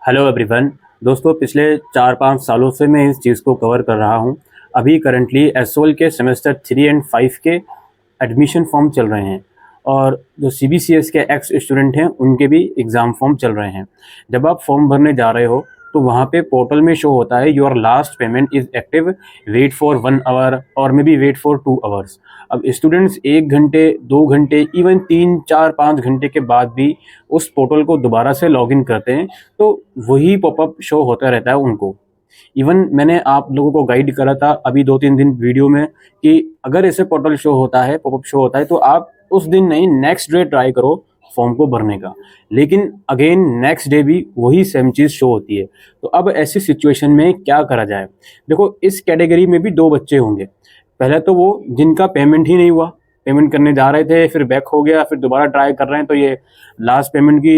Hello everyone. दोस्तों, पिछले 4-5 सालों से मैं इस चीज़ को कवर कर रहा हूँ। अभी करंटली एसओएल के सेमेस्टर 3 एंड 5 के एडमिशन फॉर्म चल रहे हैं और जो सीबीसीएस के एक्स स्टूडेंट हैं उनके भी एग्ज़ाम फॉर्म चल रहे हैं। जब आप फॉर्म भरने जा रहे हो तो वहाँ पे पोर्टल में शो होता है your last payment is active, wait for 1 hour और maybe wait for 2 hours. अब स्टूडेंट्स 1 घंटे, 2 घंटे, इवन 3, 4, 5 घंटे के बाद भी उस पोर्टल को दोबारा से लॉगिन करते हैं तो वही पॉपअप शो होता रहता है उनको। इवन मैंने आप लोगों को गाइड करा था अभी 2-3 दिन वीडियो में कि अगर ऐसे पोर्टल शो होता है, पॉपअप शो होता है, तो आप उस दिन नहीं नेक्स्ट डे ट्राई करो फॉर्म को भरने का। लेकिन अगेन नेक्स्ट डे भी वही सेम चीज़ शो होती है। तो अब ऐसी सिचुएशन में क्या करा जाए? देखो, इस कैटेगरी में भी 2 बच्चे होंगे। पहले तो वो जिनका पेमेंट ही नहीं हुआ, पेमेंट करने जा रहे थे फिर बैक हो गया, फिर दोबारा ट्राई कर रहे हैं तो ये लास्ट पेमेंट की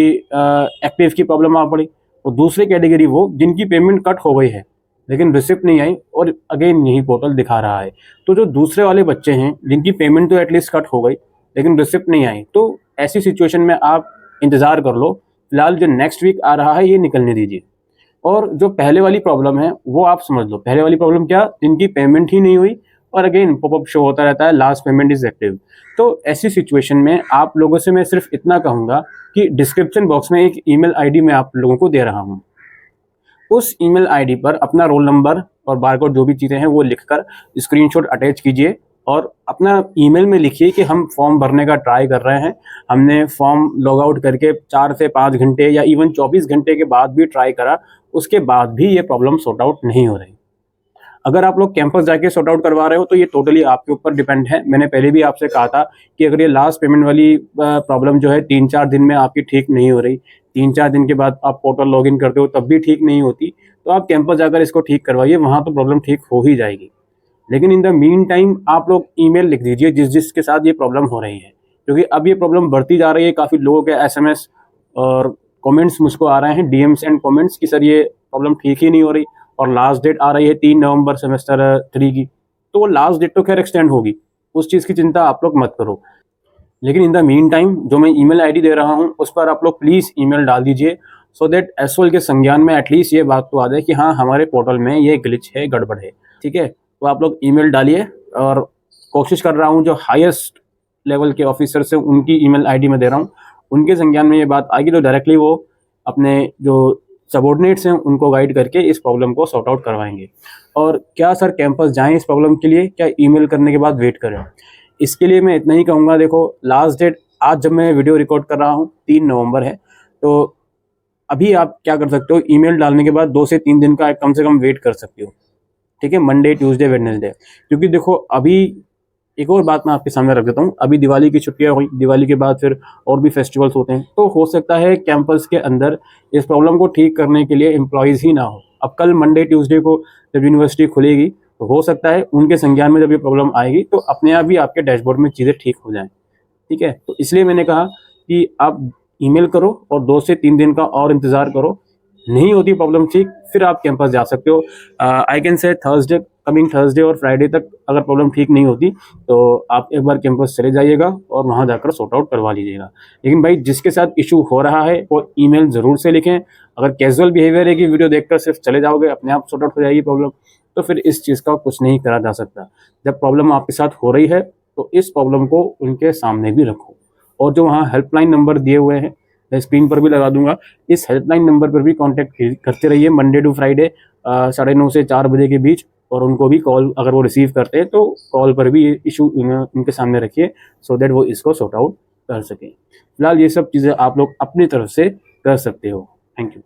एक्टिव की प्रॉब्लम आ पड़ी। और दूसरी कैटेगरी वो जिनकी पेमेंट कट हो गई है लेकिन रिसिप्ट नहीं आई और अगेन यही पोर्टल दिखा रहा है। तो जो दूसरे वाले बच्चे हैं जिनकी पेमेंट तो एटलीस्ट कट हो गई लेकिन रिसिप्ट नहीं आई, तो ऐसी सिचुएशन में आप इंतज़ार कर लो। फिलहाल जो नेक्स्ट वीक आ रहा है ये निकलने दीजिए। और जो पहले वाली प्रॉब्लम है वो आप समझ लो। पहले वाली प्रॉब्लम क्या, जिनकी पेमेंट ही नहीं हुई और अगेन पॉपअप शो होता रहता है लास्ट पेमेंट इज एक्टिव। तो ऐसी सिचुएशन में आप लोगों से मैं सिर्फ इतना कहूँगा कि डिस्क्रिप्शन बॉक्स में एक ईमेल आईडी मैं आप लोगों को दे रहा हूँ। उस ईमेल आईडी पर अपना रोल नंबर और बारकोड जो भी चीज़ें हैं वो लिखकर स्क्रीनशॉट अटैच कीजिए और अपना ईमेल में लिखिए कि हम फॉर्म भरने का ट्राई कर रहे हैं। हमने फॉर्म लॉग आउट करके 4 से 5 घंटे या इवन 24 घंटे के बाद भी ट्राई करा, उसके बाद भी ये प्रॉब्लम सॉर्ट आउट नहीं हो रही। अगर आप लोग कैंपस जाके सॉर्ट आउट करवा रहे हो तो ये टोटली आपके ऊपर डिपेंड है। मैंने पहले भी आपसे कहा था कि अगर ये लास्ट पेमेंट वाली प्रॉब्लम जो है 3-4 दिन में आपकी ठीक नहीं हो रही, 3-4 दिन के बाद आप पोर्टल लॉगिन करते हो तब भी ठीक नहीं होती, तो आप कैंपस जाकर इसको ठीक करवाइए, वहाँ तो प्रॉब्लम ठीक हो ही जाएगी। लेकिन इन द मीन टाइम आप लोग ईमेल लिख दीजिए जिसके साथ ये प्रॉब्लम हो रही है, क्योंकि अब ये प्रॉब्लम बढ़ती जा रही है। काफ़ी लोगों के एसएमएस और कमेंट्स मुझको आ रहे हैं, डीएम्स एंड कमेंट्स, कि सर ये प्रॉब्लम ठीक ही नहीं हो रही और लास्ट डेट आ रही है 3 नवंबर सेमेस्टर 3 की। तो वो लास्ट डेट तो खैर एक्सटेंड होगी, उस चीज़ की चिंता आप लोग मत करो। लेकिन इन द मीन टाइम जो मैं ईमेल आईडी दे रहा हूँ उस पर आप लोग प्लीज़ ईमेल डाल दीजिए, सो दैट एसओएल के संज्ञान में एटलीस्ट ये बात तो आ जाए कि हाँ, हमारे पोर्टल में ये ग्लिच है, गड़बड़ है। ठीक है, तो आप लोग ईमेल डालिए और कोशिश कर रहा हूँ जो हाईएस्ट लेवल के ऑफिसर्स हैं उनकी ईमेल आईडी में दे रहा हूँ, उनके संज्ञान में ये बात आएगी तो डायरेक्टली वो अपने जो सबॉर्डिनेट्स हैं उनको गाइड करके इस प्रॉब्लम को सॉर्ट आउट करवाएंगे। और क्या सर कैंपस जाएं इस प्रॉब्लम के लिए, क्या ईमेल करने के बाद वेट करें? इसके लिए मैं इतना ही कहूँगा, देखो लास्ट डेट आज जब मैं वीडियो रिकॉर्ड कर रहा हूँ 3 नवंबर है, तो अभी आप क्या कर सकते हो, ईमेल डालने के बाद 2 से 3 दिन का कम से कम वेट कर सकते हो। ठीक है, मंडे, ट्यूसडे, वेडनेसडे। क्योंकि देखो अभी एक और बात मैं आपके सामने रख देता हूँ, अभी दिवाली की छुट्टियां हुई, दिवाली के बाद फिर और भी फेस्टिवल्स होते हैं, तो हो सकता है कैंपस के अंदर इस प्रॉब्लम को ठीक करने के लिए एम्प्लॉयज़ ही ना हो। अब कल मंडे ट्यूसडे को जब यूनिवर्सिटी खुलेगी तो हो सकता है उनके संज्ञान में जब ये प्रॉब्लम आएगी तो अपने आप ही आपके डैशबोर्ड में चीज़ें ठीक हो जाएँ। ठीक है, तो इसलिए मैंने कहा कि आप ईमेल करो और 2 से 3 दिन का और इंतज़ार करो। नहीं होती प्रॉब्लम ठीक, फिर आप कैंपस जा सकते हो। I can say Thursday, coming Thursday और फ्राइडे तक अगर प्रॉब्लम ठीक नहीं होती तो आप एक बार कैंपस चले जाइएगा और वहाँ जाकर सॉर्ट आउट करवा लीजिएगा। लेकिन भाई जिसके साथ इशू हो रहा है वो ईमेल ज़रूर से लिखें। अगर कैजुअल बिहेवियर है कि वीडियो देखकर सिर्फ चले जाओगे, अपने आप सॉर्ट आउट हो जाएगी प्रॉब्लम, तो फिर इस चीज़ का कुछ नहीं करा जा सकता। जब प्रॉब्लम आपके साथ हो रही है तो इस प्रॉब्लम को उनके सामने भी रखो। और जो वहाँ हेल्पलाइन नंबर दिए हुए हैं, मैं स्क्रीन पर भी लगा दूंगा, इस हेल्पलाइन नंबर पर भी कांटेक्ट करते रहिए मंडे टू फ्राइडे 9:30 से 4 बजे के बीच। और उनको भी कॉल अगर वो रिसीव करते हैं तो कॉल पर भी ये इशू उनके सामने रखिए, सो दैट वो इसको सॉर्ट आउट कर सकें। फिलहाल ये सब चीज़ें आप लोग अपनी तरफ से कर सकते हो। Thank you.